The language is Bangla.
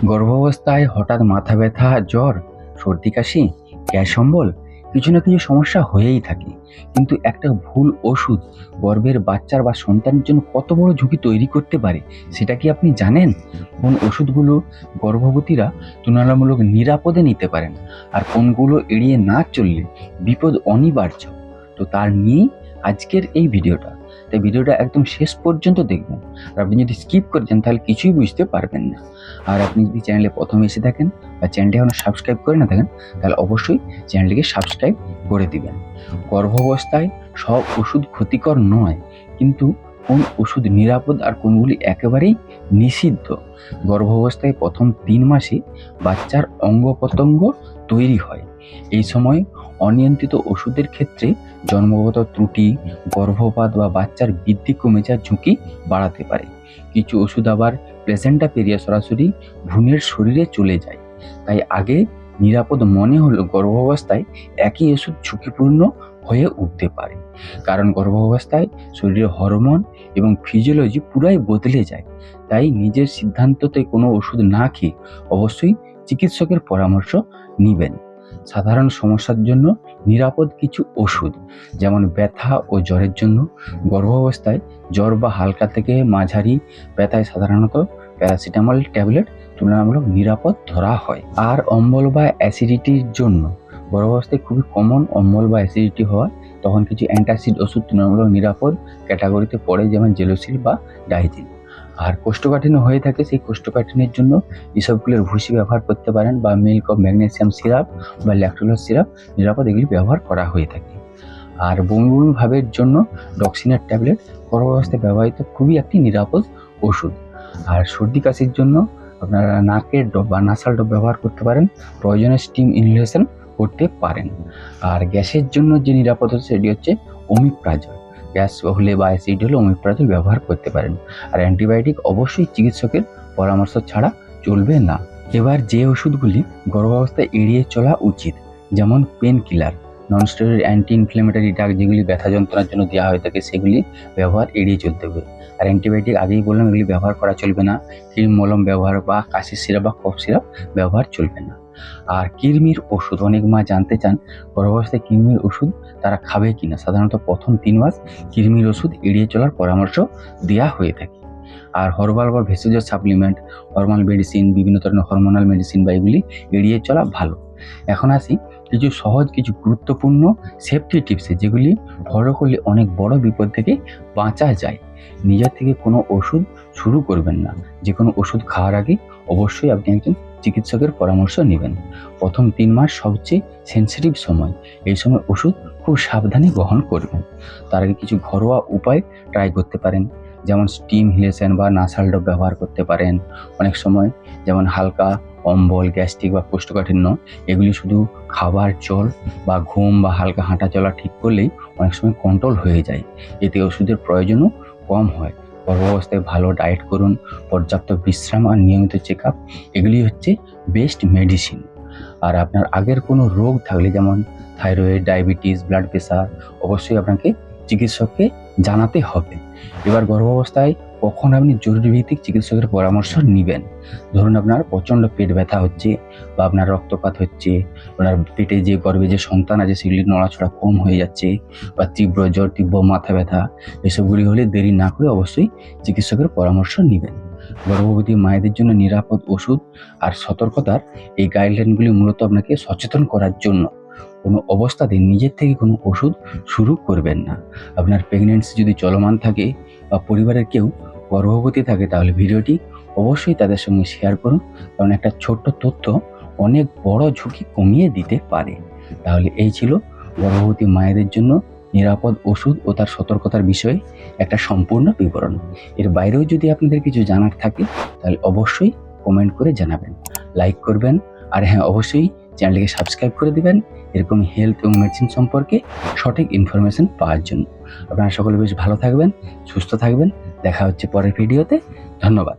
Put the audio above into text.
গর্ভাবস্থায় হঠাৎ মাথা ব্যথা, জ্বর, সর্দি কাশি, গ্যাস অম্বল কিছু না কিছু সমস্যা হয়েই থাকে। কিন্তু একটা ভুল ওষুধ গর্ভের বাচ্চার বা সন্তানের জন্য কত বড় ঝুঁকি তৈরি করতে পারে সেটা কি আপনি জানেন? কোন ওষুধগুলো গর্ভবতীরা তুলনামূলক নিরাপদে নিতে পারেন আর কোনগুলো এড়িয়ে না চললে বিপদ অনিবার্য। তো তার নিয়েই আজকের এই ভিডিওটা। তাই ভিডিওটা একদম শেষ পর্যন্ত দেখবেন। আর আপনি যদি স্কিপ করে যান তাহলে কিছুই বুঝতে পারবেন না। আর আপনি যদি চ্যানেলে প্রথম এসে থাকেন বা চ্যানেলটি এখনো সাবস্ক্রাইব করে না থাকেন তাহলে অবশ্যই চ্যানেলটিকে সাবস্ক্রাইব করে দিবেন। গর্ভাবস্থায় সব ওষুধ ক্ষতিকর নয়, কিন্তু কোন ওষুধ নিরাপদ আর কোনগুলি একেবারেই নিষিদ্ধ। গর্ভাবস্থায় প্রথম 3 মাসে বাচ্চার অঙ্গ প্রত্যঙ্গ তৈরি হয়। এই সময় অনিয়ন্ত্রিত ওষুধের ক্ষেত্রে জন্মগত ত্রুটি, গর্ভপাত বা বাচ্চার বৃদ্ধি কমে যাওয়ার ঝুঁকি বাড়াতে পারে। কিছু ওষুধ আবার প্লেসেন্টা পেরিয়ে সরাসরি ভ্রূণের শরীরে চলে যায়। তাই আগে নিরাপদ মনে হলেও গর্ভাবস্থায় একই ওষুধ ঝুঁকিপূর্ণ হয়ে উঠতে পারে। কারণ গর্ভাবস্থায় শরীরের হরমোন এবং ফিজিওলজি পুরাই বদলে যায়। তাই নিজের সিদ্ধান্ততে কোনো ওষুধ না খেয়ে অবশ্যই চিকিৎসকের পরামর্শ নিবেন। সাধারণ সমস্যার জন্য নিরাপদ কিছু ওষুধ, যেমন ব্যথা ও জ্বরের জন্য গর্ভাবস্থায় জ্বর বা হালকা থেকে মাঝারি ব্যথায় সাধারণত প্যারাসিটামল ট্যাবলেট তুলনামূলক নিরাপদ ধরা হয়। আর অম্বল বা অ্যাসিডিটির জন্য গর্ভাবস্থায় খুবই কমন অম্বল বা অ্যাসিডিটি হয়, তখন কিছু অ্যান্টাসিড ওষুধ তুলনামূলক নিরাপদ ক্যাটাগরিতে পড়ে, যেমন জেলোসিল বা ডাইজিন। আর কোষ্ঠকাঠিন্য হয়ে থাকে, সেই কোষ্ঠকাঠিন্যের জন্য এসবগুলোর ভুসি ব্যবহার করতে পারেন বা মিল্ক অফ ম্যাগনেসিয়াম সিরাপ বা ল্যাকটোলোজ সিরাপ নিরাপদ এগুলি ব্যবহার করা হয়ে থাকে। আর বমি বমি ভাবের জন্য ডক্সিনের ট্যাবলেট গর্ভাবস্থায় ব্যবহৃত খুবই একটি নিরাপদ ওষুধ। আর সর্দি কাশির জন্য আপনারা নাকের ড্রপ বা নাসাল ড্রপ ব্যবহার করতে পারেন, প্রয়োজনে স্টিম ইনহেলেশন করতে পারেন। আর গ্যাসের জন্য যে নিরাপদ ওষুধ সেটি হচ্ছে ওমিপ্রাজল। গ্যাস হলে বা অ্যাসিড হলে ওমিপ্রাজল ব্যবহার করতে পারেন। আর অ্যান্টিবায়োটিক অবশ্যই চিকিৎসকের পরামর্শ ছাড়া চলবে না। এবার যে ওষুধগুলি গর্ভাবস্থায় এড়িয়ে চলা উচিত, যেমন পেন কিলার, নন স্টেরয়েড অ্যান্টি ইনফ্লেমেটরি ড্রাগ যেগুলি ব্যথা যন্ত্রণার জন্য দেওয়া হয়ে থাকে সেগুলি ব্যবহার এড়িয়ে চলতে হবে। আর অ্যান্টিবায়োটিক আগেই বললাম এগুলি ব্যবহার করা চলবে না। ক্রিম মলম ব্যবহার বা কাশির সিরাপ বা কফ সিরাপ ব্যবহার চলবে না। আর কৃমির ওষুধ, অনেক মা জানতে চান গর্ভাবস্থায় কৃমির ওষুধ তারা খাবে কিনা। সাধারণত প্রথম 3 মাস কৃমির ওষুধ এড়িয়ে চলার পরামর্শ দেওয়া হয়ে থাকে। আর হরবাল বা ভেষজ সাপ্লিমেন্ট, হরমোনাল মেডিসিন, বিভিন্ন ধরনের হরমোনাল মেডিসিন বা এগুলি এড়িয়ে চলা ভালো। এখন আসি কিছু সহজ কিছু গুরুত্বপূর্ণ সেফটি টিপসে, যেগুলি ফলো করলে অনেক বড় বিপদ থেকে বাঁচা যায়। নিজের থেকে কোনো ওষুধ শুরু করবেন না। যে কোনো ওষুধ খাওয়ার আগে অবশ্যই আপনি একজন চিকিৎসকের পরামর্শ নেবেন। প্রথম 3 মাস সবচেয়ে সেন্সিটিভ সময়, এই সময় ওষুধ খুব সাবধানে গ্রহণ করবেন। তার আগে কিছু ঘরোয়া উপায় ট্রাই করতে পারেন, যেমন স্টিম ইনহেলেশন বা নাসাল ড্রপ ব্যবহার করতে পারেন। অনেক সময় যেমন হালকা অম্বল, গ্যাস্ট্রিক বা কোষ্ঠকাঠিন্য এগুলি শুধু খাবার, জল বা ঘুম বা হালকা হাঁটা চলা ঠিক করলেই অনেক সময় কন্ট্রোল হয়ে যায়। এতে ওষুধের প্রয়োজনও কম হয়। গর্ভাবস্থায় ভালো ডায়েট করুন, পর্যাপ্ত বিশ্রাম আর নিয়মিত চেক আপ এগুলি হচ্ছে বেস্ট মেডিসিন। আর আপনার আগের কোনো রোগ থাকলে, যেমন থাইরয়েড, ডায়াবেটিস, ব্লাড প্রেশার, অবশ্যই আপনাকে চিকিৎসককে জানাতে হবে। এবার গর্ভাবস্থায় কখন আপনি জরুরি ভিত্তিক চিকিৎসকের পরামর্শ নেবেন? ধরুন আপনার প্রচণ্ড পেট ব্যথা হচ্ছে বা আপনার রক্তপাত হচ্ছে, আপনার পেটে যে গর্ভে যে সন্তান আছে সেগুলি নড়াচড়া কম হয়ে যাচ্ছে, বা তীব্র জ্বর, তীব্র মাথা ব্যথা, এসবগুলি হলে দেরি না করে অবশ্যই চিকিৎসকের পরামর্শ নেবেন। গর্ভবতী মায়েদের জন্য নিরাপদ ওষুধ আর সতর্কতার এই গাইডলাইনগুলি মূলত আপনাকে সচেতন করার জন্য। কোনো অবস্থাতে নিজের থেকে কোনো ওষুধ শুরু করবেন না। আপনার প্রেগনেন্সি যদি চলমান থাকে বা পরিবারের কেউ গর্ভবতী থাকে তাহলে ভিডিওটি অবশ্যই তাদের সঙ্গে শেয়ার করুন, কারণ একটা ছোট্ট তথ্য অনেক বড় ঝুঁকি কমিয়ে দিতে পারে। তাহলে এই ছিল গর্ভবতী মায়েদের জন্য নিরাপদ ওষুধ ও তার সতর্কতার বিষয়ে একটা সম্পূর্ণ বিবরণ। এর বাইরেও যদি আপনাদের কিছু জানার থাকে তাহলে অবশ্যই কমেন্ট করে জানাবেন, লাইক করবেন। আর হ্যাঁ, অবশ্যই চ্যানেলটিকে সাবস্ক্রাইব করে দিবেন এরকম হেলথ এবং মেডিসিন সম্পর্কে সঠিক ইনফরমেশন পাওয়ার জন্য। আপনারা সকলে বেশ ভালো থাকবেন, সুস্থ থাকবেন। দেখা হচ্ছে পরের ভিডিওতে। ধন্যবাদ।